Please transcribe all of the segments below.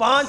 5,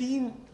3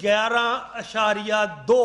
11.2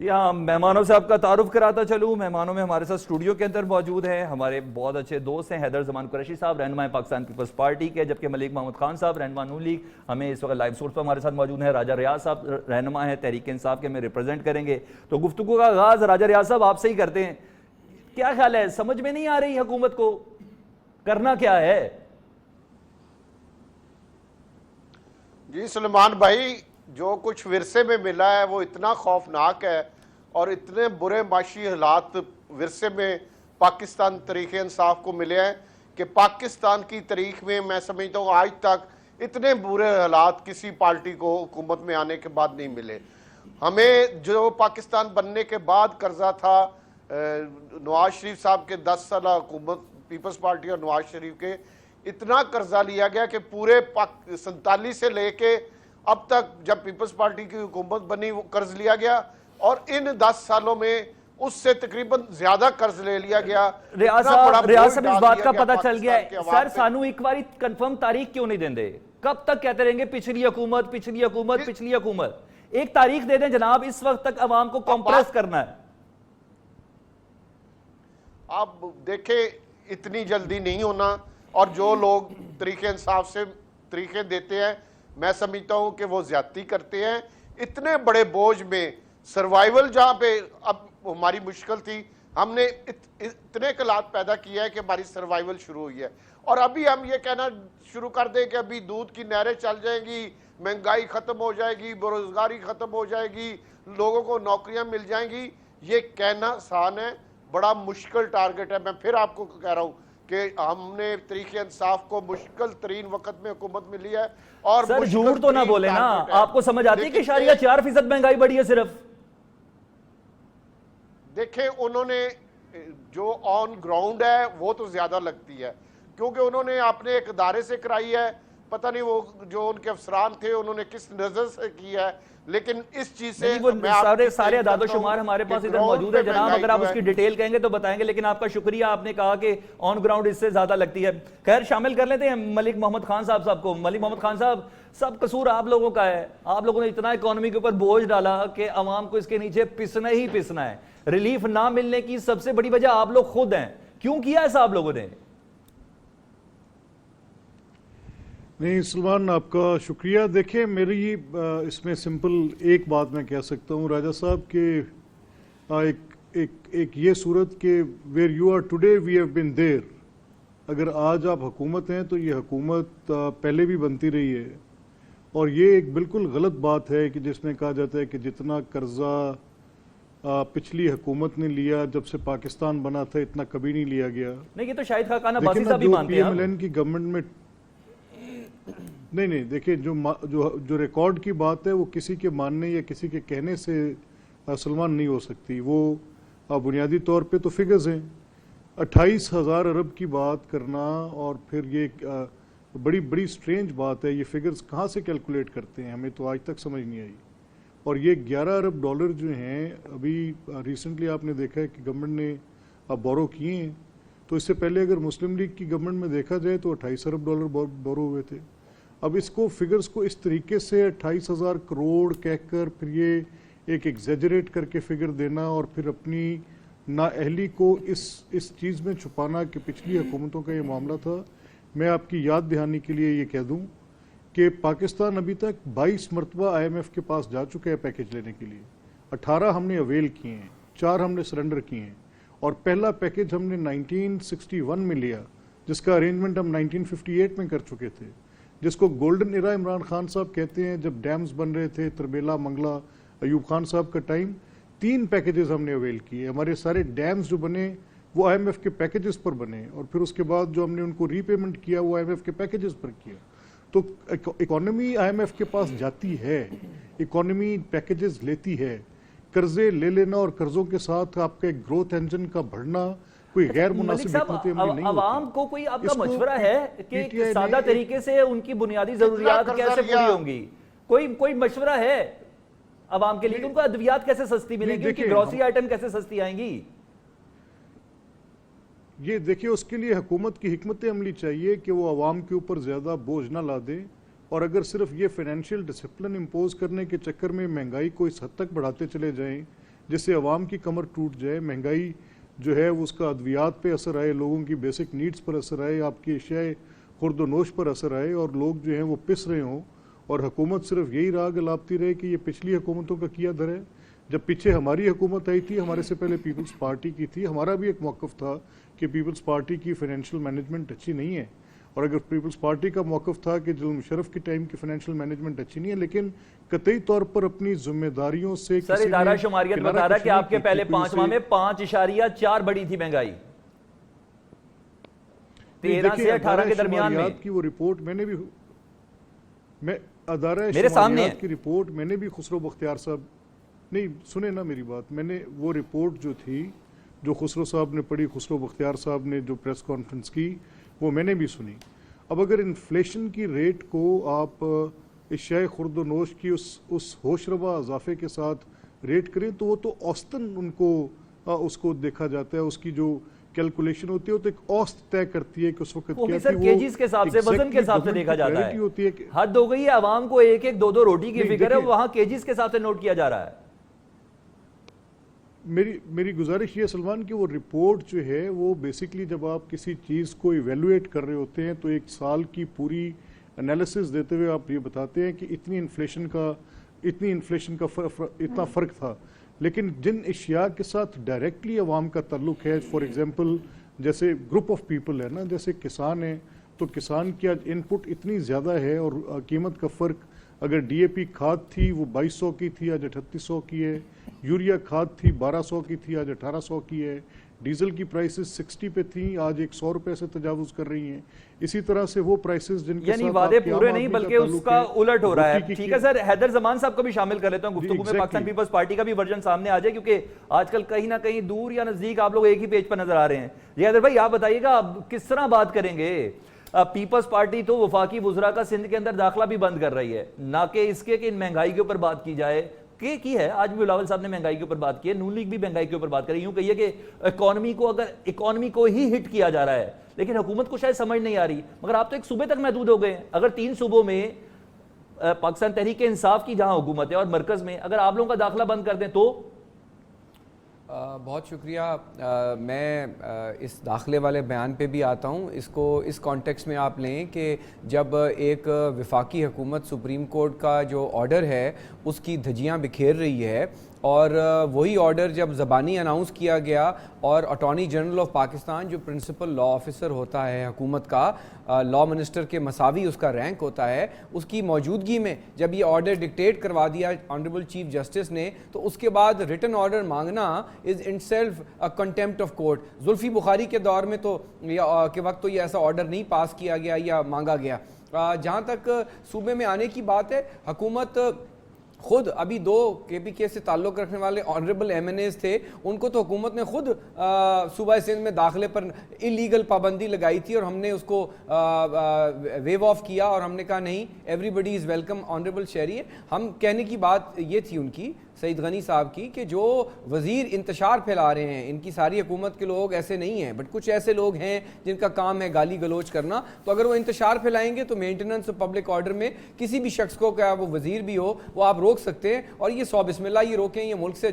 یہاں مہمانوں سے آپ کا تعارف کراتا چلوں. مہمانوں میں ہمارے ساتھ اسٹوڈیو کے اندر موجود ہیں ہمارے بہت اچھے دوست ہیں حیدر زمان قریشی صاحب رہنما پاکستان پیپلز پارٹی کے, جبکہ ملک محمد خان صاحب رہنما نون لیگ ہمیں اس وقت لائیو سورس پر ہمارے ساتھ موجود ہیں. راجہ ریاض صاحب رہنما ہیں تحریک انصاف کے, ہمیں ریپرزینٹ کریں گے. تو گفتگو کا آغاز راجہ ریاض صاحب آپ سے ہی کرتے ہیں. کیا خیال ہے, سمجھ میں نہیں آ رہی حکومت کو کرنا کیا ہے؟ جی سلمان بھائی, جو کچھ ورثے میں ملا ہے وہ اتنا خوفناک ہے اور اتنے برے معاشی حالات ورثے میں پاکستان تحریک انصاف کو ملے ہیں کہ پاکستان کی تاریخ میں میں سمجھتا ہوں آج تک اتنے برے حالات کسی پارٹی کو حکومت میں آنے کے بعد نہیں ملے. ہمیں جو پاکستان بننے کے بعد قرضہ تھا نواز شریف صاحب کے 10 سالہ حکومت پیپلز پارٹی اور نواز شریف کے, اتنا قرضہ لیا گیا کہ پورے 47 سے لے کے اب تک جب پیپلز پارٹی کی حکومت بنی وہ قرض لیا گیا, اور ان 10 سالوں میں اس سے تقریباً زیادہ قرض لے لیا گیا. ریاض صاحب اس بات کا پتہ چل گیا ہے. سر سانو ایک باری کنفرم تاریخ کیوں نہیں دیں دے؟ کب تک کہتے رہیں گے پچھلی حکومت پچھلی حکومت پچھلی حکومت؟ ایک تاریخ دے دیں جناب, اس وقت تک عوام کو کمپریس کرنا ہے. آپ دیکھیں اتنی جلدی نہیں ہونا, اور جو لوگ تحریک انصاف سے طریقے دیتے ہیں میں سمجھتا ہوں کہ وہ زیادتی کرتے ہیں. اتنے بڑے بوجھ میں سروائیول جہاں پہ اب ہماری مشکل تھی, ہم نے اتنے حالات پیدا کیا ہے کہ ہماری سروائیول شروع ہوئی ہے. اور ابھی ہم یہ کہنا شروع کر دیں کہ ابھی دودھ کی نہریں چل جائیں گی, مہنگائی ختم ہو جائے گی, بے روزگاری ختم ہو جائے گی, لوگوں کو نوکریاں مل جائیں گی, یہ کہنا آسان ہے, بڑا مشکل ٹارگٹ ہے. میں پھر آپ کو کہہ رہا ہوں کہ ہم نے تحریک انصاف کو مشکل ترین وقت میں حکومت ملی ہے. اور سر جھوٹ تو نہ بولے نا, آپ کو سمجھ آتی ہے کہ 4% مہنگائی بڑھی ہے صرف؟ دیکھیں انہوں نے جو آن گراؤنڈ ہے وہ تو زیادہ لگتی ہے, کیونکہ انہوں نے اپنے ایک ادارے سے کرائی ہے, پتہ نہیں وہ جو ان کے افسران تھے انہوں نے کس نظر سے کی ہے, لیکن اس چیز سے سارے اعداد و شمار ہمارے پاس ادھر موجود ہے جناب, اگر آپ اس کی ڈیٹیل کہیں گے تو بتائیں گے, لیکن آپ کا شکریہ, آپ نے کہا کہ آن گراؤنڈ اس سے زیادہ لگتی ہے. خیر شامل کر لیتے ہیں ملک محمد خان صاحب کو. ملک محمد خان صاحب, سب قصور آپ لوگوں کا ہے, آپ لوگوں نے اتنا اکانومی کے اوپر بوجھ ڈالا کہ عوام کو اس کے نیچے پسنا ہی پسنا ہے. ریلیف نہ ملنے کی سب سے بڑی وجہ آپ لوگ خود ہیں. کیوں کیا ایسا آپ لوگوں نے؟ نہیں سلمان, آپ کا شکریہ. دیکھیں میری اس میں سمپل ایک بات میں کہہ سکتا ہوں راجہ صاحب کہ ایک یہ صورت کہ where you are today we have been there. اگر آج آپ حکومت ہیں تو یہ حکومت پہلے بھی بنتی رہی ہے, اور یہ ایک بالکل غلط بات ہے کہ جس میں کہا جاتا ہے کہ جتنا قرضہ پچھلی حکومت نے لیا جب سے پاکستان بنا تھا اتنا کبھی نہیں لیا گیا. نہیں یہ تو شاہد خاقان عباسی صاحب بھی مانتے ہیں. PMLN کی گورنمنٹ میں نہیں دیکھیں جو ریکارڈ کی بات ہے وہ کسی کے ماننے یا کسی کے کہنے سے سلمان نہیں ہو سکتی. وہ بنیادی طور پہ تو فگرز ہیں. 28,000 ارب کی بات کرنا اور پھر یہ بڑی سٹرینج بات ہے. یہ فگرز کہاں سے کیلکولیٹ کرتے ہیں, ہمیں تو آج تک سمجھ نہیں آئی. اور یہ 11 ارب ڈالر جو ہیں ابھی ریسنٹلی آپ نے دیکھا ہے کہ گورنمنٹ نے بورو کیے ہیں, تو اس سے پہلے اگر مسلم لیگ کی گورنمنٹ میں دیکھا جائے تو 28 ارب ڈالر بورو ہوئے تھے. اب اس کو فگرز کو اس طریقے سے 28,000 کروڑ کہہ کر پھر یہ ایک ایگزیجریٹ کر کے فگر دینا اور پھر اپنی نااہلی کو اس چیز میں چھپانا کہ پچھلی حکومتوں کا یہ معاملہ تھا. میں آپ کی یاد دہانی کے لیے یہ کہہ دوں کہ پاکستان ابھی تک 22 مرتبہ IMF کے پاس جا چکا ہے پیکج لینے کے لیے. 18 ہم نے اویل کیے ہیں, 4 ہم نے سرنڈر کیے ہیں, اور پہلا پیکج ہم نے 1961 میں لیا جس کا ارینجمنٹ ہم 1958 میں کر چکے تھے, جس کو گولڈن ایرا عمران خان صاحب کہتے ہیں. جب ڈیمز بن رہے تھے تربیلا, منگلہ, ایوب خان صاحب کا ٹائم, 3 پیکجز ہم نے اویل کیے. ہمارے سارے ڈیمز جو بنے وہ IMF کے پیکجز پر بنے, اور پھر اس کے بعد جو ہم نے ان کو ری پیمنٹ کیا وہ IMF کے پیکجز پر کیا. تو اکانومی IMF کے پاس جاتی ہے, اکانومی پیکجز لیتی ہے. قرضے لے لینا اور قرضوں کے ساتھ آپ کا ایک گروتھ انجن کا بڑھنا کوئی غیر مناسب حکمت عملی نہیں ہوتی. عوام کو کوئی آپ کا مشورہ ہے کہ سادہ طریقے سے ان کی بنیادی ضروریات کیسے پوری ہوں گی؟ کوئی مشورہ ہے عوام کے لیے کہ ان کو ادویات کیسے سستی ملیں گی, ان کی گروسری آئٹم کیسے سستی آئیں گی؟ یہ دیکھیں اس کے لیے حکومت کی حکمت عملی چاہیے کہ وہ عوام کے اوپر زیادہ بوجھ نہ لا دے, اور اگر صرف یہ فائنینشیل ڈسپلن امپوز کرنے کے چکر میں مہنگائی کو اس حد تک بڑھاتے چلے جائیں جس سے عوام کی کمر ٹوٹ جائے، مہنگائی جو ہے وہ اس کا ادویات پہ اثر آئے، لوگوں کی بیسک نیڈز پر اثر آئے، آپ کی اشیاء خورد و نوش پر اثر آئے اور لوگ جو ہیں وہ پس رہے ہوں، اور حکومت صرف یہی راہ گلاپتی رہے کہ یہ پچھلی حکومتوں کا کیا در ہے. جب پیچھے ہماری حکومت آئی تھی، ہمارے سے پہلے پیپلز پارٹی کی تھی، ہمارا بھی ایک موقف تھا کہ پیپلز پارٹی کی فائنینشیل مینجمنٹ اچھی نہیں ہے، اور اگر پیپلز پارٹی کا موقف تھا کہ جنرل مشرف کے ٹائم کی فائنینشیل مینجمنٹ اچھی نہیں ہے، لیکن قطعی طور پر اپنی ذمہ داریوں سے سر ادارہ شماریت بتا رہا ہے کہ آپ کے پہلے 5 ماہ میں 5.4 بڑھی تھی مہنگائی 13 سے 18 کے درمیان میں. کی وہ رپورٹ میں نے بھی ادارہ میرے سامنے شماریات کی رپورٹ میں نے بھی خسرو بختیار صاحب، نہیں سنیں نا میری بات، میں نے وہ رپورٹ جو تھی جو خسرو صاحب نے پڑھی، خسرو بختیار صاحب نے جو پریس کانفرنس کی، وہ میں نے بھی سنی. اب اگر انفلیشن کی ریٹ کو آپ اشیاء خورد و نوش کی اس ہوش ربا اضافے کے ساتھ ریٹ کریں تو وہ تو اوسطاً ان کو اس کو دیکھا جاتا ہے، اس کی جو کیلکولیشن ہوتی ہے تو ایک اوسط طے کرتی ہے کہ اس وقت کیا تھی. وہ کیجیز کے حساب سے، وزن کے حساب سے دیکھا جاتا ہے. حد ہو گئی ہے، عوام کو 1-2 روٹی کی فکر ہے، وہاں کیجیز کے حساب سے نوٹ کیا جا رہا ہے. میری گزارش یہ سلمان کہ وہ رپورٹ جو ہے وہ بیسکلی جب آپ کسی چیز کو ایویلویٹ کر رہے ہوتے ہیں تو ایک سال کی پوری انالیسس دیتے ہوئے آپ یہ بتاتے ہیں کہ اتنی انفلیشن کا اتنا فرق تھا. لیکن جن اشیاء کے ساتھ ڈائریکٹلی عوام کا تعلق ہے، فار ایگزامپل جیسے گروپ آف پیپل ہے نا، جیسے کسان ہیں، تو کسان کی آج ان پٹ اتنی زیادہ ہے اور قیمت کا فرق، اگر ڈی اے پی کھاد تھی وہ 2200 کی تھی، آج 3800 کی ہے. یوریا کھاد تھی 1200 کی تھی، آج 1800 کی ہے. ڈیزل کی پرائسز 60 پہ تھیں، آج 100 روپے سے تجاوز کر رہی ہیں. اسی طرح سے وہ پرائسز جن کے یعنی ساتھ وعدے پورے نہیں بلکہ اس کا الٹ ہو رہا ہے. ٹھیک ہے سر، حیدر زمان صاحب کو بھی شامل کر لیتا ہوں گفتگو میں، پاکستان پیپلز پارٹی کا بھی ورژن سامنے آ جائے، کیونکہ آج کل کہیں نہ کہیں دور یا نزدیک آپ لوگ ایک ہی پیج پر نظر آ رہے ہیں. جی حیدر بھائی آپ بتائیے گا اب کس طرح بات کریں گے؟ پیپلز پارٹی تو وفاقی وزراء کا سندھ کے اندر داخلہ بھی بند کر رہی ہے، نہ کہ اس کے کہ ان مہنگائی کے اوپر بات کی جائے کی ہے. آج بھی بلاول صاحب نے مہنگائی کے اوپر بات کی ہے، نون لیگ بھی مہنگائی کے اوپر بات کر رہی ہے. یوں کہیے کہ اکانومی کو ہی ہٹ کیا جا رہا ہے، لیکن حکومت کو شاید سمجھ نہیں آ رہی. مگر آپ تو ایک صوبے تک محدود ہو گئے ہیں. اگر 3 صوبوں میں پاکستان تحریک انصاف کی جہاں حکومت ہے اور مرکز میں اگر آپ لوگوں کا داخلہ بند کر دیں تو؟ بہت شکریہ. میں اس داخلے والے بیان پہ بھی آتا ہوں. اس کو اس کانٹیکس میں آپ لیں کہ جب ایک وفاقی حکومت سپریم کورٹ کا جو آرڈر ہے اس کی دھجیاں بکھیر رہی ہے، اور وہی آرڈر جب زبانی اناؤنس کیا گیا اور اٹارنی جنرل آف پاکستان جو پرنسپل لا آفیسر ہوتا ہے حکومت کا، لا منسٹر کے مساوی اس کا رینک ہوتا ہے، اس کی موجودگی میں جب یہ آرڈر ڈکٹیٹ کروا دیا آنریبل چیف جسٹس نے، تو اس کے بعد ریٹن آرڈر مانگنا is in self contempt of court. Zulfi Bukhari کے دور میں تو کے وقت تو یہ ایسا آرڈر نہیں پاس کیا گیا یا مانگا گیا. جہاں تک صوبے میں آنے کی بات ہے، حکومت خود ابھی 2 کے پی کے سے تعلق رکھنے والے آنریبل ایم این ایز تھے، ان کو تو حکومت نے خود صوبہ سندھ میں داخلے پر اللیگل پابندی لگائی تھی، اور ہم نے اس کو ویو آف کیا اور ہم نے کہا نہیں، everybody is welcome honourable شہری. ہم کہنے کی بات یہ تھی ان کی، سعید غنی صاحب کی، کہ جو وزیر انتشار پھیلا رہے ہیں، ان کی ساری حکومت کے لوگ ایسے نہیں ہیں، بٹ کچھ ایسے لوگ ہیں جن کا کام ہے گالی گلوچ کرنا. تو اگر وہ انتشار پھیلائیں گے تو مینٹیننس آف پبلک آرڈر میں کسی بھی شخص کو، کیا وہ وزیر بھی ہو، وہ آپ روک سکتے ہیں. اور یہ 100 بسم اللہ یہ روکیں، یہ ملک سے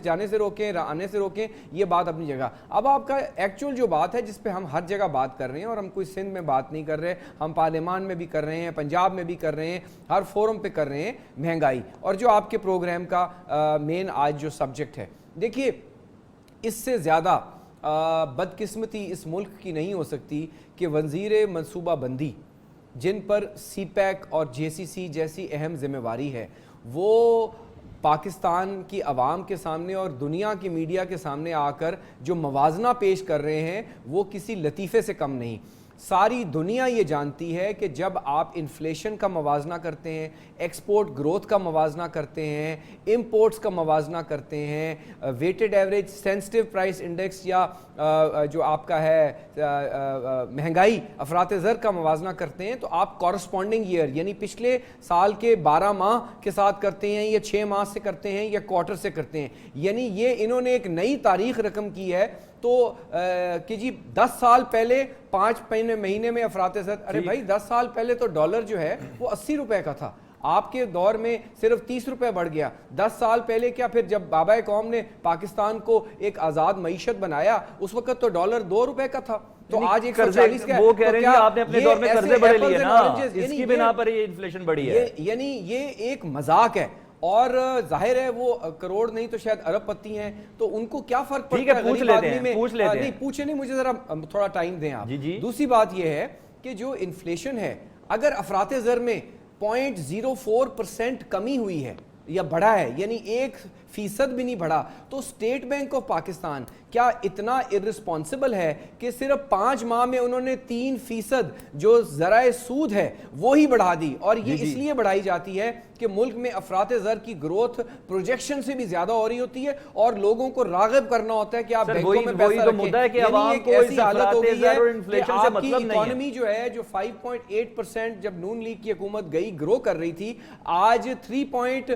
جانے سے روکیں، آنے سے روکیں، یہ بات اپنی جگہ. اب آپ کا ایکچوئل جو بات ہے جس پہ ہم ہر جگہ بات کر رہے ہیں، اور ہم کوئی سندھ میں بات نہیں کر رہے، ہم پارلیمان میں بھی کر رہے ہیں، پنجاب میں بھی کر رہے ہیں، ہر فورم پہ کر رہے ہیں، مہنگائی. اور جو آپ کے پروگرام کا مین آج جو سبجیکٹ ہے، دیکھیے اس سے زیادہ بدقسمتی اس ملک کی نہیں ہو سکتی کہ وزیر منصوبہ بندی، جن پر سی پیک اور جے سی سی جیسی اہم ذمہ داری ہے، وہ پاکستان کی عوام کے سامنے اور دنیا کی میڈیا کے سامنے آ کر جو موازنہ پیش کر رہے ہیں وہ کسی لطیفے سے کم نہیں. ساری دنیا یہ جانتی ہے کہ جب آپ انفلیشن کا موازنہ کرتے ہیں، ایکسپورٹ گروتھ کا موازنہ کرتے ہیں، امپورٹس کا موازنہ کرتے ہیں، weighted average sensitive price index یا جو آپ کا ہے مہنگائی افراط زر کا موازنہ کرتے ہیں، تو آپ کورسپونڈنگ ایئر یعنی پچھلے سال کے 12 ماہ کے ساتھ کرتے ہیں، یا 6 ماہ سے کرتے ہیں، یا کوارٹر سے کرتے ہیں. یعنی یہ انہوں نے ایک نئی تاریخ رقم کی ہے. تو کہ جی 10 سال پہلے 5 مہینے میں افراط زر، ارے بھائی 10 سال پہلے تو ڈالر جو ہے وہ 80 روپے کا تھا، آپ کے دور میں صرف 30 روپے بڑھ گیا. 10 سال پہلے کیا پھر جب بابا قوم نے پاکستان کو ایک آزاد معیشت بنایا اس وقت تو ڈالر 2 روپے کا تھا, تو آج 140 کا ہے. وہ کہہ رہے ہیں آپ نے اپنے دور میں قرضے بڑے لیے نا, اس کی بنا پر یہ انفلیشن بڑھی ہے. یعنی یہ ایک مذاق ہے, اور ظاہر ہے وہ کروڑ نہیں تو شاید ارب پتی ہیں, تو ان کو کیا فرق پڑتا ہے غریب آدمی میں. نہیں پوچھے نہیں, مجھے ذرا تھوڑا ٹائم دیں آپ. دوسری بات یہ ہے کہ جو انفلیشن ہے اگر افراط زر میں 0.04% کمی ہوئی ہے یا بڑھا ہے, یعنی 1% بھی نہیں بڑھا, تو اسٹیٹ بینک آف پاکستان کیا اتنا ارسپانسبل ہے کہ صرف 5 ماہ میں انہوں نے 3% جو ذرائع سود ہے وہی بڑھا دی, اور یہ اس لیے بڑھائی جاتی ہے کہ ملک میں افراط زر کی گروتھ پروجیکشن سے بھی زیادہ ہو رہی ہوتی ہے اور لوگوں کو راغب کرنا ہوتا ہے کہ آپ بینکوں میں پیسہ رکھیں. یعنی ایسی حالت ہو گئی ہے کہ آپ کی اکانومی جو ہے جو 5.8% جب نون لیگ کی حکومت گئی گرو کر رہی تھی, آج 3.4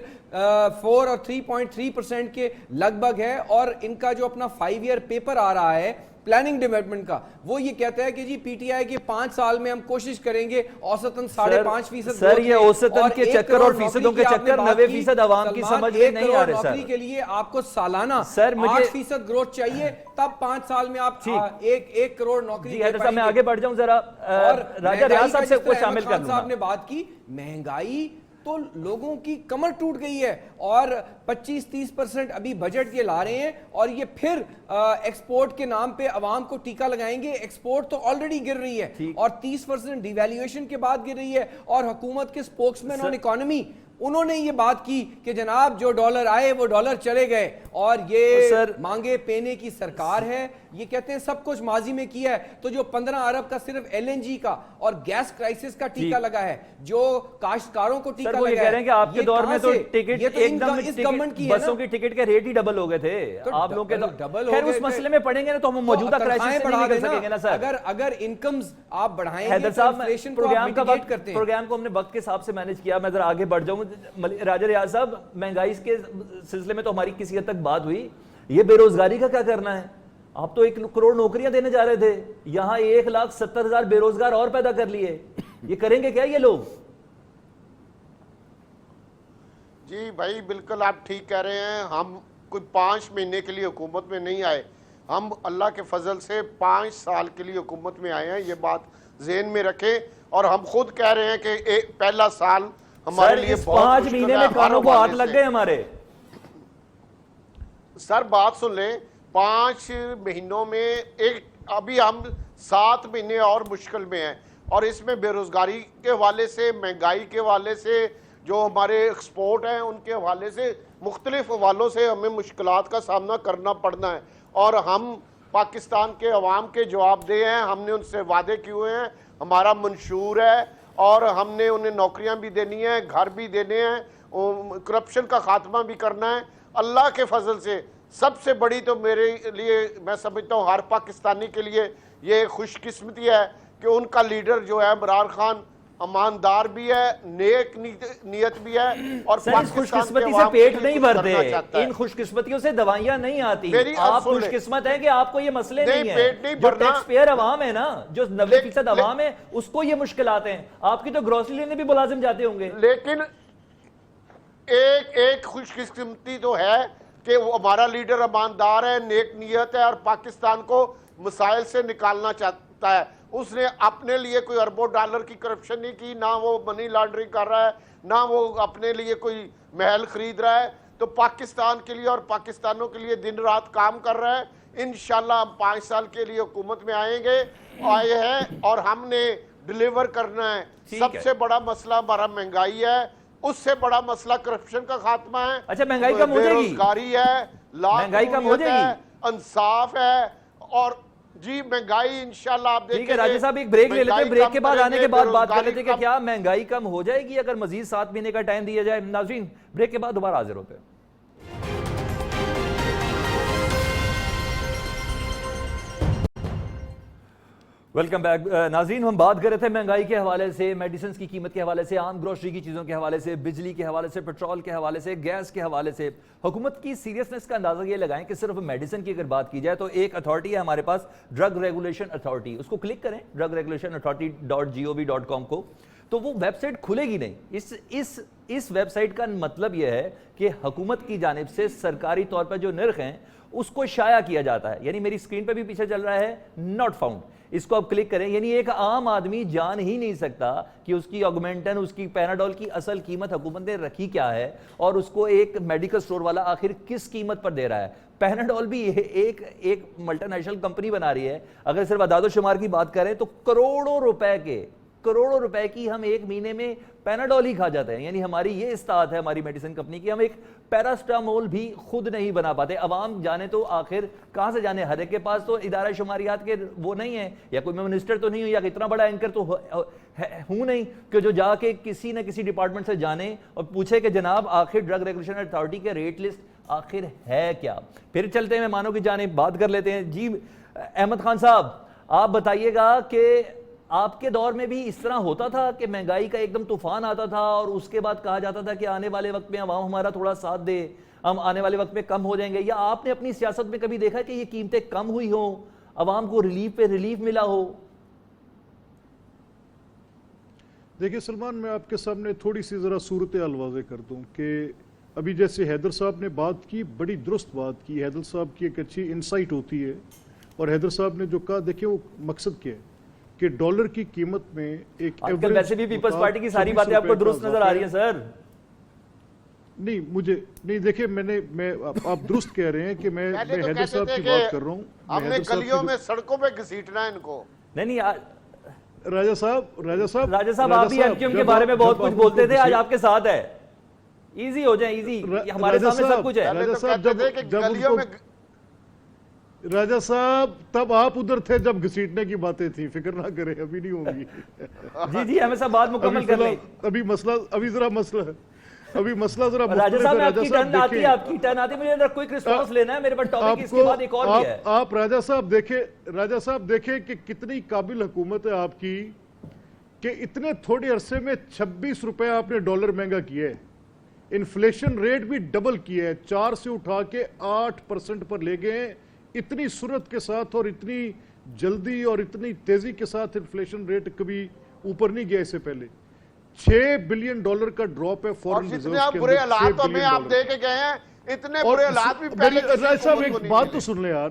اور 3.3% کے لگ بھگ ہے, اور ان کا جو اپنا 5 ایئر پیپر آ رہا ہے پلاننگ ڈپارٹمنٹ کا, وہ یہ کہتا ہے کہ جی پی ٹی آئی کے 5 سال میں ہم کوشش کریں گے اوسطاً 5.5%. سر یہ اوسطاً کے چکر اور فیصدوں کے چکر 90% عوام کی سمجھ میں نہیں آ رہے. سر نوکری کے لیے آپ کو سالانہ 8% گروتھ چاہیے, تب 5 سال میں آپ 1 کروڑ نوکری. جی حیدر صاحب میں آگے بڑھ جاؤں ذرا, اور راجہ ریاض صاحب سے کو شامل کر لوں. صاحب نے بات کی مہنگائی تو لوگوں کی کمر ٹوٹ گئی ہے, اور 25-30% ابھی بجٹ یہ لا رہے ہیں, اور یہ پھر ایکسپورٹ کے نام پہ عوام کو ٹیکہ لگائیں گے. ایکسپورٹ تو آلریڈی گر رہی ہے, اور 30% ڈی ویلیویشن کے بعد گر رہی ہے, اور حکومت کے سپوکس مین آن اکانومی انہوں نے یہ بات کی کہ جناب جو ڈالر آئے وہ ڈالر چلے گئے, اور یہ مانگے پینے کی سرکار ہے. یہ کہتے ہیں سب کچھ ماضی میں کیا ہے, تو جو 15 ارب کا صرف ایل این جی کا اور گیس کرائسس کا ٹیکہ لگا ہے, جو کاشتکاروں کو ٹیکہ لگا ہے, کہہ رہے ہیں کہ آپ کے دور میں تو ٹکٹ ایک دم بسوں کی ٹکٹ کے ریٹ ہی ڈبل ہو گئے تھے آپ لوگ کے. خیر اس مسئلے میں پڑھیں گے نا تو ہم موجودہ کرائسس سے نہیں نکل سکیں گے نا سر. اگر انکمز آپ بڑھائیں گے حیدر صاحب پروگرام کو ہم نے وقت کے حساب سے مینج کیا. میں ذرا آگے بڑھ جاؤں. راجہ ریاض صاحب مہنگائی کے سلسلے میں تو ہماری کسی حد تک بات ہوئی, یہ بے روزگاری کا کیا کرنا ہے؟ آپ تو 1 کروڑ نوکریاں دینے جا رہے تھے, یہاں 1,70,000 بے روزگار اور پیدا کر لیے. یہ کریں گے کیا یہ لوگ؟ جی بھائی بالکل آپ ٹھیک کہہ رہے ہیں. ہم کوئی 5 مہینے کے لیے حکومت میں نہیں آئے, ہم اللہ کے فضل سے 5 سال کے لیے حکومت میں آئے ہیں. یہ بات ذہن میں رکھیں, اور ہم خود کہہ رہے ہیں کہ پہلا سال ہمارے لیے بہت 5 مہینے میں کانوں کو ہاتھ لگ گئے ہمارے. سر بات سن لیں, 5 مہینوں میں ابھی ہم 7 مہینے اور مشکل میں ہیں, اور اس میں بے روزگاری کے حوالے سے, مہنگائی کے حوالے سے, جو ہمارے ایکسپورٹ ہیں ان کے حوالے سے, مختلف حوالوں سے ہمیں مشکلات کا سامنا کرنا پڑنا ہے. اور ہم پاکستان کے عوام کے جواب دہ ہیں, ہم نے ان سے وعدے کیے ہوئے ہیں, ہمارا منشور ہے, اور ہم نے انہیں نوکریاں بھی دینی ہیں, گھر بھی دینے ہیں, کرپشن کا خاتمہ بھی کرنا ہے. اللہ کے فضل سے سب سے بڑی تو میرے لیے میں سمجھتا ہوں ہر پاکستانی کے لیے یہ خوش قسمتی ہے کہ ان کا لیڈر جو ہے عمران خان ایماندار بھی ہے, نیک نیت بھی ہے, اور اس خوش قسمتی سے پیٹ نہیں بھرتے, ان خوش قسمتیوں سے دوائیاں نہیں آتی. آپ خوش قسمت ہیں کہ آپ کو یہ مسئلے نہیں ہیں. جو ٹیکس پیئر عوام ہے نا, جو 90% عوام ہے, اس کو یہ مشکلات ہیں. آپ کی تو گروسری لینے بھی ملازم جاتے ہوں گے. لیکن ایک خوش قسمتی تو ہے کہ وہ ہمارا لیڈر ایماندار ہے, نیک نیت ہے, اور پاکستان کو مسائل سے نکالنا چاہتا ہے. اس نے اپنے لیے کوئی اربوں ڈالر کی کرپشن نہیں کی, نہ وہ منی لانڈرنگ کر رہا ہے, نہ وہ اپنے لیے کوئی محل خرید رہا ہے. تو پاکستان کے لیے اور پاکستانوں کے لیے دن رات کام کر رہا ہے. انشاءاللہ ہم 5 سال کے لیے حکومت میں آئے ہیں, اور ہم نے ڈیلیور کرنا ہے. سب سے بڑا مسئلہ ہمارا مہنگائی ہے, اس سے بڑا مسئلہ کرپشن کا خاتمہ ہے. اچھا مہنگائی کم ہو جائے گی؟ بیروزگاری ہے, مہنگائی کم ہو جائے گی, انصاف ہے, اور جی مہنگائی انشاءاللہ آپ دیکھیں. ٹھیک ہے راجہ صاحب ایک بریک لے لیتے ہیں, بریک کے بعد آنے کے بعد بات کر لیتے ہیں کہ کیا مہنگائی کم ہو جائے گی اگر مزید 7 مہینے کا ٹائم دیا جائے. ناظرین بریک کے بعد دوبارہ حاضر ہوتے ہیں. Welcome back. ناظرین ہم بات کر رہے تھے مہنگائی کے حوالے سے, میڈیسنز کی قیمت کے حوالے سے, عام گروسری کی چیزوں کے حوالے سے, بجلی کے حوالے سے, پیٹرول کے حوالے سے, گیس کے حوالے سے. حکومت کی سیریسنس کا اندازہ یہ لگائیں کہ صرف میڈیسن کی اگر بات کی جائے تو ایک اتھارٹی ہے ہمارے پاس, ڈرگ ریگولیشن اتھارٹی. اس کو کلک کریں drugregulationauthority.gov.com کو. تو وہ ویب سائٹ کھلے گی نہیں. اس ویب سائٹ کا مطلب یہ ہے کہ حکومت کی جانب سے سرکاری طور پر جو نرخ ہیں اس کو شائع کیا جاتا ہے. یعنی میری اسکرین پہ بھی پیچھے چل رہا ہے ناٹ فاؤنڈ, اس کو آپ کلک کریں. یعنی ایک عام آدمی جان ہی نہیں سکتا کہ اس کی آگمنٹن, اس کی پیناڈول کی اصل قیمت حکومت نے رکھی کیا ہے, اور اس کو ایک میڈیکل سٹور والا آخر کس قیمت پر دے رہا ہے. پیناڈول بھی ایک ملٹی نیشنل کمپنی بنا رہی ہے. اگر صرف اعداد و شمار کی بات کریں تو کروڑوں روپے کی ہم ایک مہینے میں پیناڈول ہی کھا جاتے ہیں. یعنی ہماری یہ استعداد ہے ہماری میڈیسن کمپنی کی, ہم ایک پیراسٹامول بھی خود نہیں بنا پاتے. عوام جانے تو آخر کہاں سے جانے, ہر ایک کے پاس تو ادارہ شماریات کے وہ نہیں ہے, یا کوئی میں منسٹر تو نہیں ہوں, یا اتنا بڑا اینکر تو ہوں نہیں کہ جو جا کے کسی نہ کسی ڈپارٹمنٹ سے جانے اور پوچھے کہ جناب آخر ڈرگ ریگولیشن اتھارٹی کے ریٹ لسٹ آخر ہے کیا. پھر چلتے ہیں مہمانوں کی جانب, بات کر لیتے ہیں. جی احمد خان صاحب, آپ بتائیے گا کہ آپ کے دور میں بھی اس طرح ہوتا تھا کہ مہنگائی کا ایک دم طوفان آتا تھا اور اس کے بعد کہا جاتا تھا کہ آنے والے وقت میں عوام ہمارا تھوڑا ساتھ دے, ہم آنے والے وقت میں کم ہو جائیں گے, یا آپ نے اپنی سیاست میں کبھی دیکھا کہ یہ قیمتیں کم ہوئی ہوں, عوام کو ریلیف پہ ریلیف ملا ہو؟ دیکھیں سلمان, میں آپ کے سامنے تھوڑی سی ذرا صورتحال واضح کر دوں کہ ابھی جیسے حیدر صاحب نے بات کی, بڑی درست بات کی. حیدر صاحب کی ایک اچھی انسائٹ ہوتی ہے, اور حیدر صاحب نے جو کہا, دیکھیں وہ مقصد کیا ہے کہ ڈالر کی قیمت میں ایک ایوریج, ویسے بھی پیپلز پارٹی کی ساری باتیں آپ کو درست نظر آ رہی ہیں سر. نہیں مجھے نہیں, دیکھیں میں آپ درست کہہ رہے ہیں کہ میں حیدر صاحب کی بات کر رہا ہوں. ہم نے گلیوں میں سڑکوں پہ گھسیٹنا ان کو. نہیں راجہ صاحب آپ بھی ایم کیو ایم کے بارے میں بہت کچھ بولتے تھے, آج آپ کے ساتھ ہے. ایزی ہو جائیں, ایزی, ہمارے سامنے سب کچھ ہے. راجہ صاحب تب آپ ادھر تھے جب گھسیٹنے کی باتیں تھیں, فکر نہ کریں, ابھی نہیں ہوں گی. جی ہمیں سب بات مکمل کر لیں. ابھی مسئلہ ذرا راجہ صاحب میں آپ کی ٹرن آتی ہے, آپ کی ٹرن آتی ہے, مجھے کوئک رسپانس لینا ہے, میرے پاس ٹاپک اس کے بعد ایک اور بھی ہے. آپ راجہ صاحب دیکھیں کہ کتنی قابل حکومت ہے آپ کی کہ اتنے تھوڑے عرصے میں 26 روپے آپ نے ڈالر مہنگا کیا ہے. انفلیشن ریٹ بھی ڈبل کیا ہے, 4 سے اٹھا کے 8% پر لے گئے ہیں. اتنی سرعت کے ساتھ اور اتنی جلدی اور اتنی تیزی کے ساتھ انفلیشن ریٹ کبھی اوپر نہیں گیا اس سے پہلے. $6 بلین کا ڈراپ ہے فورن ریزروز کے اندر. برے حالات تو ہمیں آپ دے کے گئے ہیں, اتنے برے حالات بھی پہلے راجہ صاحب ایک بات تو سن لیں یار.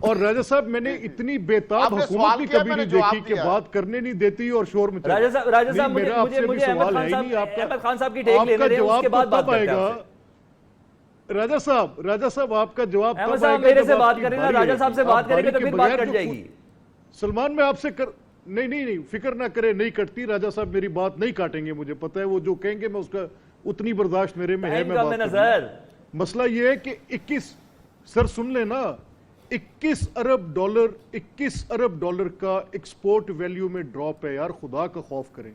اور راجہ صاحب میں نے اتنی بیتاب حکومت بھی کبھی نہیں دیکھی کہ بات کرنے نہیں دیتی اور شور مچا. راجہ صاحب مجھے احمد خان صاحب کی ٹیک لینے دیں, اس کے بعد بات کرتے ہیں. راجہ صاحب آپ کا جواب احمد صاحب میرے سے بات کریں نا, راجہ صاحب سے بات کریں گے تو پھر بات کٹ جائے گی. سلمان میں آپ سے نہیں فکر نہ کرے, نہیں کٹتی. راجہ صاحب میری بات نہیں کاٹیں گے, مجھے پتہ ہے وہ جو کہیں گے میں اس کا اتنی برداشت میرے میں ہے. میں بات کروں. مسئلہ یہ ہے کہ 21 سر سن لیں نا, 21 ارب ڈالر کا ایکسپورٹ ویلیو میں ڈراپ ہے یار, خدا کا خوف کریں.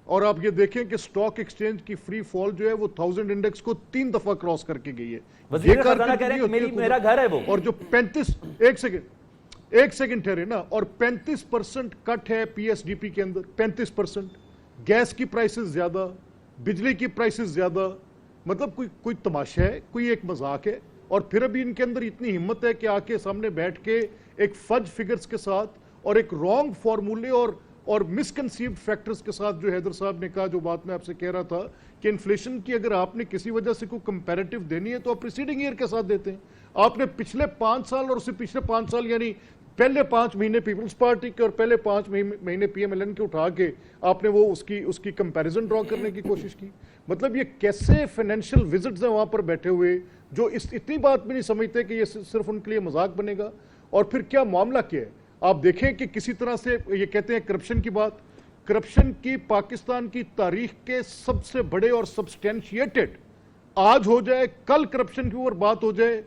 اور آپ یہ دیکھیں کہ سٹاک ایکسچینج کی فری فال جو ہے وہ 1000 انڈیکس کو 3 دفعہ کراس کر کے گئی ہے. وزیر خزانہ کہہ رہے ہیں میرا گھر ہے وہ. اور جو 35 ایک سیکنڈ ٹھہرے نا, اور 35% کٹ ہے پی ایس ڈی پی کے اندر. 35% گیس کی پرائسز زیادہ, بجلی کی پرائسز زیادہ. مطلب کوئی تماشا ہے, کوئی ایک مذاق ہے. اور پھر ابھی ان کے اندر اتنی ہمت ہے کہ آ کے سامنے بیٹھ کے ایک فج فگرز کے ساتھ اور ایک رانگ فارمولے اور مسکنسیوڈ فیکٹرز کے ساتھ جو حیدر صاحب نے کہا, جو بات میں آپ سے کہہ رہا تھا کہ انفلیشن کی اگر آپ نے کسی وجہ سے کوئی کمپیریٹیو دینی ہے تو آپ پریسیڈنگ ایئر کے ساتھ دیتے ہیں. آپ نے پچھلے 5 سال اور اس سے پچھلے 5 سال یعنی پہلے 5 مہینے پیپلز پارٹی کے اور پہلے 5 مہینے پی ایم ایل این کے اٹھا کے آپ نے وہ اس کی کمپیریزن ڈرا کرنے کی کوشش کی. مطلب یہ کیسے فائنینشیل وزٹس ہیں وہاں پر بیٹھے ہوئے جو اتنی بات بھی نہیں سمجھتے کہ یہ صرف ان کے لیے مذاق بنے گا. اور پھر کیا معاملہ کیا ہے آپ دیکھیں کہ کسی طرح سے یہ کہتے ہیں کرپشن کی بات. کرپشن کی پاکستان کی تاریخ کے سب سے بڑے اور سبسٹینشیٹڈ آج ہو جائے, کل کرپشن کے اوپر بات ہو جائے,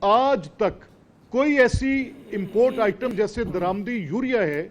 آج تک کوئی ایسی امپورٹ آئٹم جیسے درامدی یوریا ہے,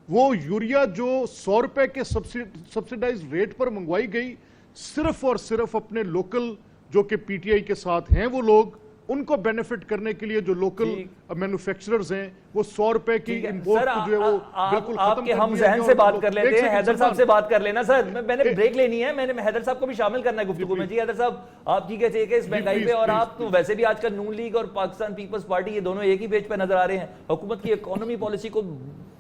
وہ یوریا جو 100 روپے کے سبسیڈائز ریٹ پر منگوائی گئی, صرف اور صرف اپنے لوکل جو کہ پی ٹی آئی کے ساتھ ہیں وہ لوگ, ان کو بینیفٹ کرنے کے لیے جو لوکل مینوفیکچررز ہیں وہ 100 روپے کی امپورٹ کو جو ہے وہ بالکل آپ کے ہم ذہن سے بات کر لیتے ہیں. حیدر صاحب سے بات کر لینا سر, میں نے بریک لینی ہے, میں نے حیدر صاحب کو بھی شامل کرنا ہے گفتگو میں. جی حیدر صاحب آپ کی کیسے کہ اس مہنگائی پہ, اور آپ تو ویسے بھی آج کل نون لیگ اور پاکستان پیپلز پارٹی یہ دونوں ایک ہی پیج پہ نظر آ رہے ہیں, حکومت کی اکانومی پالیسی کو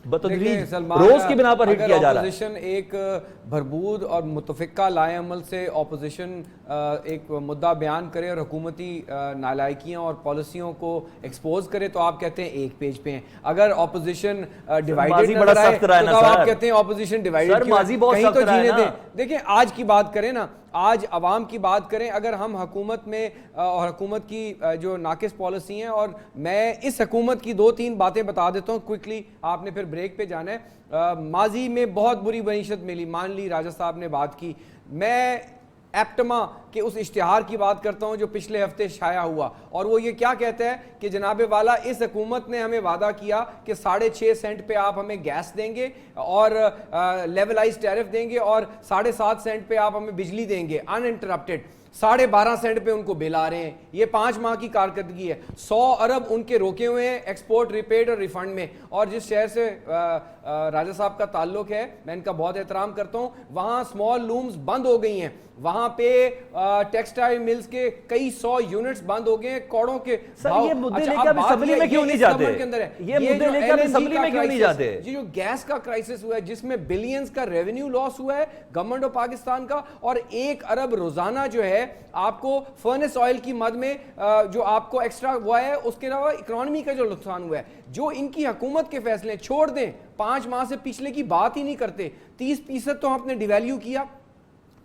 بتدریج سلمان، روز کی بنا پر ہٹ اگر کیا جا رہا ہے. اپوزیشن ایک بھرپور اور متفقہ لائے عمل سے اپوزیشن ایک مدعا بیان کرے اور حکومتی نالائکیاں اور پالیسیوں کو ایکسپوز کرے تو آپ کہتے ہیں ایک پیج پہ ہیں. اگر اپوزیشن ڈیوائیڈڈ نظر آئے تو آپ کہتے ہیں اپوزیشن ڈیوائیڈڈ کیوں ہے. کہیں تو جینے دیں. دیکھیں آج کی بات کریں نا, آج عوام کی بات کریں. اگر ہم حکومت میں اور حکومت کی جو ناقص پالیسی ہیں, اور میں اس حکومت کی 2-3 باتیں بتا دیتا ہوں کوئکلی, آپ نے پھر بریک پہ جانا ہے. ماضی میں بہت بری معیشت ملی, مان لی راجہ صاحب نے بات کی. میں ایپٹما کے اس اشتہار کی بات کرتا ہوں جو پچھلے ہفتے شائع ہوا, اور وہ یہ کیا کہتا ہے کہ جناب والا اس حکومت نے ہمیں وعدہ کیا کہ 6.5 سینٹ پہ آپ ہمیں گیس دیں گے اور لیولائز ٹیرف دیں گے, اور 7.5 سینٹ پہ آپ ہمیں بجلی دیں گے ان انٹرپٹیڈ. 12.5 سینٹ پہ ان کو بل آ رہے ہیں. یہ 5 ماہ کی کارکردگی ہے. 100 ارب ان کے روکے ہوئے ہیں ایکسپورٹ, ریپیڈ اور ریفنڈ میں. اور جس شہر سے راجہ صاحب کا تعلق ہے, میں ان کا بہت احترام کرتا ہوں, وہاں اسمال لومز بند ہو گئی ہیں. وہاں پہ ٹیکسٹائل ملز کے کئی 100 یونٹس بند ہو گئے ہیں کوڑوں کے. یہ مدعے لے کے اب اسمبلی میں کیوں نہیں جاتے؟ یہ مدعے لے کے اب اسمبلی میں کیوں نہیں جاتے؟ یہ جو گیس کا کرائسس ہوا ہے جس میں بلینز کا ریونیو لاس ہوا ہے گورنمنٹ آف پاکستان کا, اور 1 ارب روزانہ جو ہے آپ کو فرنس آئل کی مد میں جو آپ کو ایکسٹرا ہوا ہے, اس کے علاوہ اکانومی کا جو نقصان ہوا ہے. جو ان کی حکومت کے فیصلے چھوڑ دیں, 5 ماہ سے پچھلے کی بات ہی نہیں کرتے. 30% تو ہم نے ڈیویلیو کیا.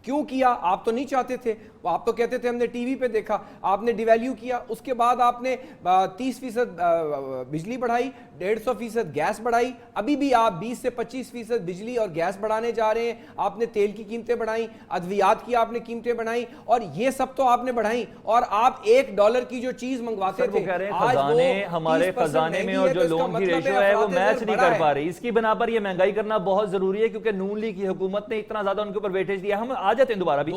کیوں کیا؟ آپ تو نہیں چاہتے تھے, آپ تو کہتے تھے ہم نے ٹی وی پہ دیکھا. آپ نے ڈیویلیو کیا, اس کے بعد آپ نے 30% بجلی بڑھائی, 150% گیس بڑھائی. ابھی بھی آپ 20 سے 25% بجلی اور گیس بڑھانے جا رہے ہیں. آپ نے تیل کی قیمتیں بڑھائیں, ادویات کی آپ نے قیمتیں بڑھائیں, اور یہ سب تو آپ نے بڑھائیں. اور آپ $1 کی جو چیز منگواتے تھے, آج ہمارے خزانے میں اور جو لون کی ریشو ہے وہ میچ نہیں کر پا رہی. اس کی بنا پر یہ مہنگائی کرنا بہت ضروری ہے, کیونکہ نون لیگ کی حکومت نے اتنا زیادہ ان کے اوپر ویٹیج دیا. ہم آ جاتے ہیں دوبارہ بھی.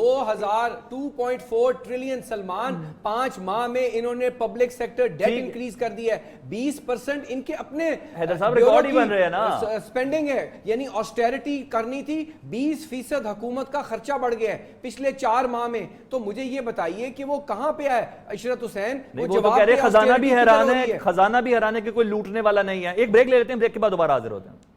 2.4 ٹریلین سلمان, 5 ماہ میں انہوں نے پبلک سیکٹر ڈیٹ انکریز کر دیا ہے. 20% ان کے اپنے حیدر صاحب ریکارڈ ہی بن رہے ہیں نا, سپینڈنگ ہے. یعنی آسٹیرٹی کرنی تھی, 20% حکومت کا خرچہ بڑھ گیا ہے پچھلے 4 ماہ میں. تو مجھے یہ بتائیے کہ وہ کہاں پہ ہے عشرت حسین؟ وہ تو کہہ رہے خزانہ بھی حیران ہے, خزانہ بھی حیران ہے کہ کوئی لوٹنے والا نہیں ہے. ایک بریک لے لیتے ہیں, بریک کے بعد دوبارہ حاضر ہوتے ہیں.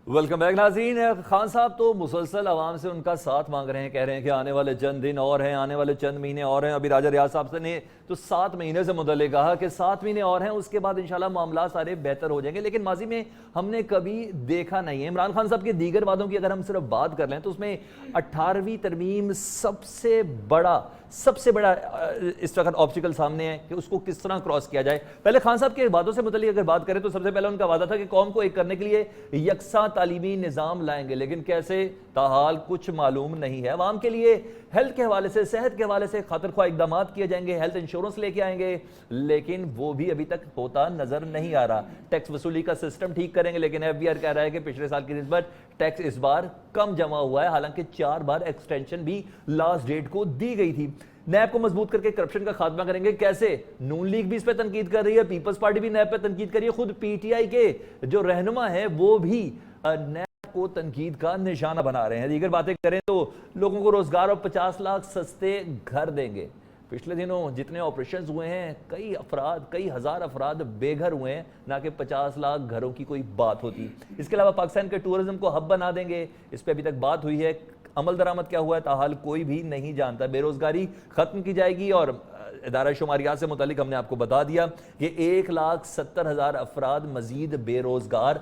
ویلکم بیک ناظرین. خان صاحب تو مسلسل عوام سے ان کا ساتھ مانگ رہے ہیں, کہہ رہے ہیں کہ آنے والے چند دن اور ہیں, آنے والے چند مہینے اور ہیں. ابھی راجہ ریاض صاحب سے نے تو 7 مہینے سے متعلق کہا کہ 7 مہینے اور ہیں, اس کے بعد انشاءاللہ معاملات سارے بہتر ہو جائیں گے. لیکن ماضی میں ہم نے کبھی دیکھا نہیں ہے. عمران خان صاحب کے دیگر وعدوں کی اگر ہم صرف بات کر لیں تو اس میں 18ویں ترمیم سب سے بڑا اس وقت آبسٹیکل سامنے ہے کہ اس کو کس طرح کراس کیا جائے. پہلے خان صاحب کے وعدوں سے متعلق اگر بات کریں تو سب سے پہلے ان کا وعدہ تھا کہ قوم کو ایک کرنے کے لیے یکساں تعلیمی نظام لائیں گے, لیکن کیسے تاحال کچھ معلوم نہیں ہے. عوام کے لیے ہیلتھ کے حوالے سے, صحت کے حوالے سے خاطر خواہ اقدامات کیے جائیں گے, ہیلتھ انشورنس لے کے آئیں گے, لیکن وہ بھی ابھی تک ہوتا نظر نہیں آ رہا. ٹیکس وصولی کا سسٹم ٹھیک کریں گے, لیکن ایف بی آر کہہ رہا ہے کہ پچھلے سال کی نسبت ٹیکس اس بار کم جمع ہوا ہے, حالانکہ 4 بار ایکسٹینشن بھی لاسٹ ڈیٹ کو دی گئی تھی. نیب کو مضبوط کر کے کرپشن کا خاتمہ کریں گے. کیسے؟ نون لیگ بھی اس پہ تنقید کر رہی ہے, پیپلز پارٹی بھی نیب پہ تنقید کر رہی ہے, خود پی ٹی آئی کے جو رہنما ہے وہ بھی نیب کو تنقید کا نشانہ بنا رہے ہیں. دیگر باتیں کریں تو لوگوں کو روزگار اور 50 لاکھ سستے گھر دیں گے. پچھلے دنوں جتنے آپریشنز ہوئے ہیں, کئی ہزار افراد بے گھر ہوئے ہیں, نہ کہ 50 لاکھ گھروں کی کوئی بات ہوتی. اس کے علاوہ پاکستان کے ٹورزم کو ہب بنا دیں گے, اس پہ ابھی تک بات ہوئی ہے. عمل درآمد کیا ہوا ہے تاحال کوئی بھی نہیں جانتا. بے روزگاری ختم کی جائے گی, اور ادارہ شماریات سے متعلق ہم نے آپ کو بتا دیا کہ 1,70,000 افراد مزید بے روزگار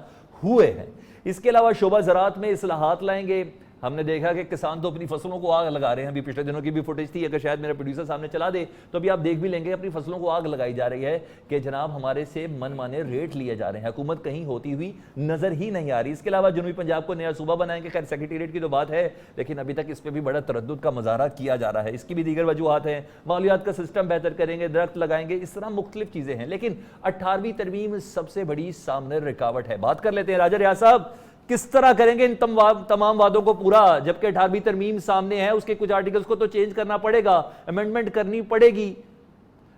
ہوئے ہیں. اس کے علاوہ شعبہ زراعت میں اصلاحات لائیں گے. ہم نے دیکھا کہ کسان تو اپنی فصلوں کو آگ لگا رہے ہیں. ابھی پچھلے دنوں کی بھی فوٹیج تھی, اگر شاید میرے پروڈیوسر سامنے چلا دے تو ابھی آپ دیکھ بھی لیں گے, اپنی فصلوں کو آگ لگائی جا رہی ہے کہ جناب ہمارے سے من مانے ریٹ لیے جا رہے ہیں. حکومت کہیں ہوتی ہوئی نظر ہی نہیں آ رہی. اس کے علاوہ جنوبی پنجاب کو نیا صوبہ بنائیں گے. خیر سیکریٹریٹ کی تو بات ہے, لیکن ابھی تک اس پہ بھی بڑا تردد کا مظاہرہ کیا جا رہا ہے. اس کی بھی دیگر وجوہات ہیں. ماحولیات کا سسٹم بہتر کریں گے, درخت لگائیں گے, اس طرح مختلف چیزیں ہیں. لیکن 18ویں ترمیم سب سے بڑی سامنے رکاوٹ ہے. بات کر لیتے ہیں راجہ ریاض صاحب, کس طرح کریں گے ان تمام وعدوں کو پورا, جبکہ 18ویں ترمیم سامنے ہے. اس کے کچھ آرٹیکلز کو تو چینج کرنا پڑے گا, امینڈمنٹ کرنی پڑے گی.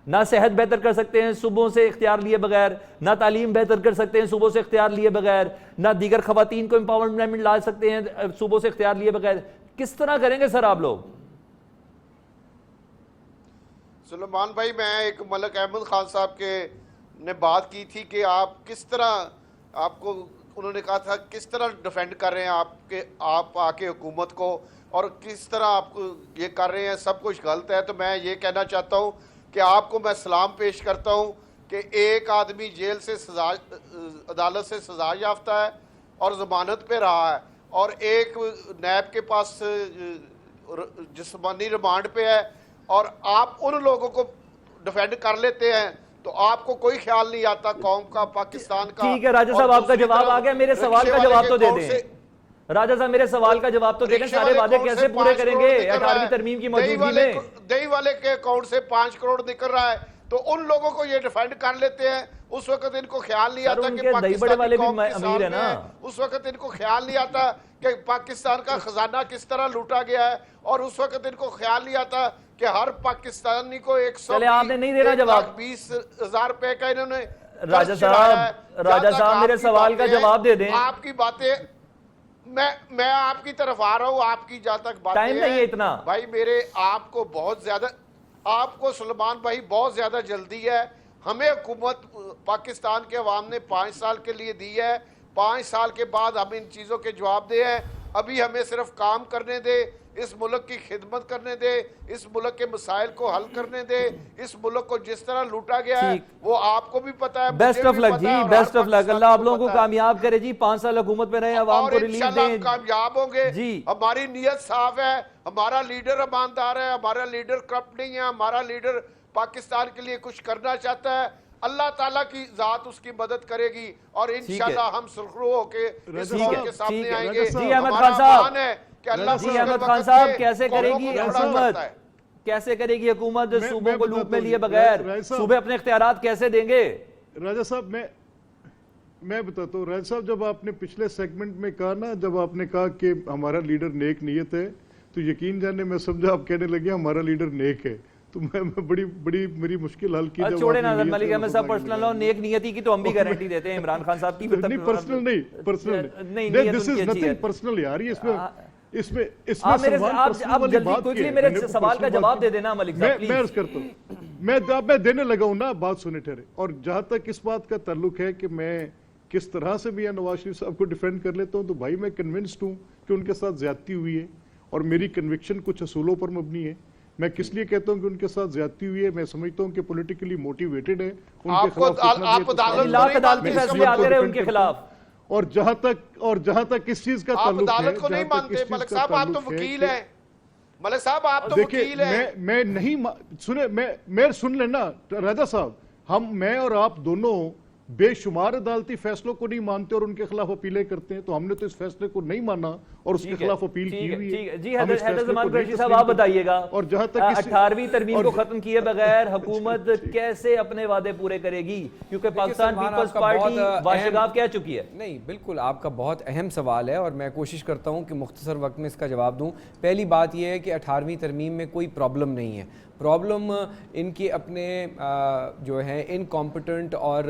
نہ صحت بہتر کر سکتے ہیں صوبوں سے اختیار لیے بغیر, نہ تعلیم بہتر کر سکتے ہیں صوبوں سے اختیار لیے بغیر, نہ دیگر خواتین کو امپاورمنٹ لا سکتے ہیں صوبوں سے اختیار لیے بغیر. کس طرح کریں گے سر آپ لوگ؟ سلیمان بھائی میں ایک ملک احمد خان صاحب کے نے بات کی تھی کہ آپ کس طرح آپ کو انہوں نے کہا تھا کس طرح ڈیفینڈ کر رہے ہیں آپ آ کے حکومت کو اور کس طرح آپ کو یہ کر رہے ہیں سب کچھ غلط ہے. تو میں یہ کہنا چاہتا ہوں کہ آپ کو میں سلام پیش کرتا ہوں کہ ایک آدمی جیل سے سزا عدالت سے سزا یافتہ ہے اور ضمانت پہ رہا ہے اور ایک نیب کے پاس جسمانی ریمانڈ پہ ہے اور آپ ان لوگوں کو ڈیفینڈ کر لیتے ہیں تو آپ کو کوئی خیال نہیں آتا قوم کا پاکستان کا. ٹھیک ہے راجہ صاحب آپ کا جواب آ گیا, میرے سوال کا جواب تو دے دیں. راجہ صاحب میرے سوال کا جواب تو دے دیں, سارے وعدے کیسے پورے کریں گے 18ویں ترمیم کی موجودگی میں؟ دہی والے کے اکاؤنٹ سے 5 کروڑ نکل رہا ہے تو ان لوگوں کو یہ ڈیفینڈ کر لیتے ہیں. اس وقت ان کو خیال نہیں آتا کہ پاکستان کی قوم کی سال میں ہے. اس وقت ان کو خیال نہیں آتا کہ پاکستان کا خزانہ کس طرح لوٹا گیا ہے اور اس وقت ان کو خیال نہیں آتا کہ ہر پاکستانی کو 120,000 روپے کا انہوں نے راجہ صاحب میرے سوال کا جواب دے دیں. آپ کی باتیں میں آپ کی طرف آ رہا ہوں, آپ کی جہاں تک باتیں ٹائم نہیں ہے اتنا بھائی میرے آپ کو بہت زیادہ آپ کو سلیمان بھائی بہت زیادہ جلدی ہے. ہمیں حکومت پاکستان کے عوام نے 5 سال کے لیے دی ہے, 5 سال کے بعد ہم ان چیزوں کے جواب دے ہیں. ابھی ہمیں صرف کام کرنے دے, اس ملک کی خدمت کرنے دے, اس ملک کے مسائل کو حل کرنے دے. اس ملک کو جس طرح لوٹا گیا ہے وہ آپ کو بھی پتا ہے, بیسٹ آف لک جی, بیسٹ آف لک, اللہ آپ لوگوں کو کامیاب کرے جی. 5 سال حکومت میں رہے, عوام کو ریلیف دیں, اور کامیاب ہوں گے جی. ہماری نیت صاف ہے, ہمارا لیڈر ایماندار ہے, ہمارا لیڈر کرپٹ نہیں ہے, ہمارا لیڈر پاکستان کے لیے کچھ کرنا چاہتا ہے. اللہ تعالیٰ کی ذات اس کی مدد کرے گی اور انشاءاللہ ہم سرخرو ہو کے اس قوم کے سامنے آئیں گے. جی احمد خان صاحب, جی احمد خان صاحب کیسے کرے گی حکومت, کیسے کرے گی حکومت صوبوں کو لوپ میں لیے بغیر, صوبے اپنے اختیارات کیسے دیں گے؟ راجہ صاحب میں بتاتا ہوں. راجہ صاحب جب آپ نے پچھلے سیگمنٹ میں کہا نا, جب آپ نے کہا کہ ہمارا لیڈر نیک نیت ہے تو یقین جانے میں سمجھا آپ کہنے لگے ہمارا لیڈر نیک ہے. تو میں بڑی میری مشکل حل کی. چھوڑے نا ملک احمد صاحب, پرسنل اور نیک نیتی کی تو ہم بھی گارنٹی دیتے ہیں عمران خان صاحب کی. نہیں پرسنل نہیں, دس از نتھنگ پرسنل یار. اس میں آپ جلدی کوئکلی میرے سوال کا جواب دے دینا ملک صاحب. میں عرض کرتا ہوں, میں دینے لگا ہوں نا, بات سنے ٹھہرے. اور جہاں تک اس بات کا تعلق ہے کہ میں کس طرح سے بھی نواز شریف صاحب کو ڈیفینڈ کر لیتا ہوں, تو بھائی میں کنونسڈ ہوں کہ ان کے ساتھ زیادتی ہوئی ہے اور میری کنوکشن کچھ اصولوں پر مبنی ہے. میں کس لیے کہتا ہوں کہ ان کے ساتھ زیادتی ہوئی ہے؟ میں سمجھتا ہوں کہ پولیٹیکلی موٹیویٹڈ ہے, ان کے خلاف اور جہاں تک اس چیز کا تعلق ہے, عدالت کو نہیں مانتے ملک صاحب, آپ تو وکیل ہیں. ملک صاحب آپ تو وکیل ہیں. میں نہیں سنے, میں سن لینا راجہ صاحب, میں اور آپ دونوں بے شمار عدالتی فیصلوں کو نہیں مانتے اور ان کے خلاف اپیلیں کرتے ہیں. تو ہم نے تو اس فیصلے کو نہیں مانا اور اس کے خلاف اپیل کی ہوئی ہے. جی حیدر زمان قریشی صاحب آپ بتائیے گا, اور جہاں تک 18ویں ترمیم کو ختم کیے بغیر حکومت کیسے اپنے وعدے پورے کرے گی؟ کیونکہ پاکستان پیپلز پارٹی واشگاف کہہ چکی ہے. نہیں بالکل, آپ کا بہت اہم سوال ہے اور میں کوشش کرتا ہوں کہ مختصر وقت میں اس کا جواب دوں. پہلی بات یہ ہے کہ 18ویں ترمیم میں کوئی پرابلم نہیں ہے. پرابلم ان کے اپنے جو ہیں انکمپٹنٹ اور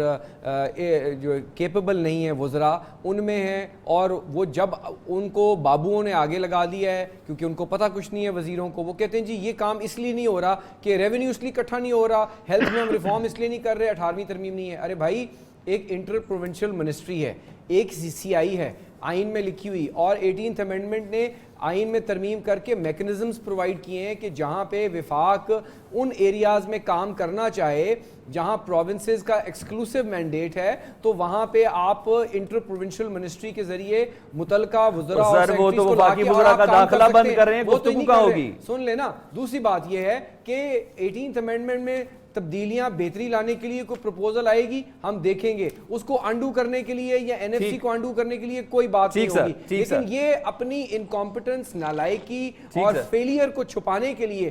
جو کیپیبل نہیں ہیں وزراء ان میں ہیں, اور وہ جب ان کو بابوؤں نے آگے لگا دیا ہے کیونکہ ان کو پتہ کچھ نہیں ہے وزیروں کو, وہ کہتے ہیں جی یہ کام اس لیے نہیں ہو رہا کہ ریونیو اس لیے اکٹھا نہیں ہو رہا, ہیلتھ میں ہم ریفارم اس لیے نہیں کر رہے, 18ویں ترمیم نہیں ہے. ارے بھائی ایک انٹر پروونشل منسٹری ہے, ایک CCI ہے آئین میں لکھی ہوئی, اور 18th امینڈمنٹ نے آئین میں ترمیم کر کے میکنزمز پرووائڈ کیے ہیں کہ جہاں پہ وفاق ان ایریاز میں کام کرنا چاہے جہاں پروونسز کا ایکسکلوسیو مینڈیٹ ہے تو وہاں پہ آپ انٹر پروونشل منسٹری کے ذریعے متعلقہ وزراء اور سیکٹریز کو لا کے اور آپ کام کر سکتے ہیں. وہ تو نہیں کر رہے. سن لینا, دوسری بات یہ ہے کہ 18th امینڈمنٹ میں تبدیلیاں بہتری لانے کے لیے کوئی پروپوزل آئے گی, ہم دیکھیں گے. اس کو انڈو کرنے کے لیے یا NFC کو انڈو کرنے کے لیے کوئی بات نہیں ہوگی, لیکن یہ اپنی انکمپٹنس, نالائکی اور فیلئر کو چھپانے کے لیے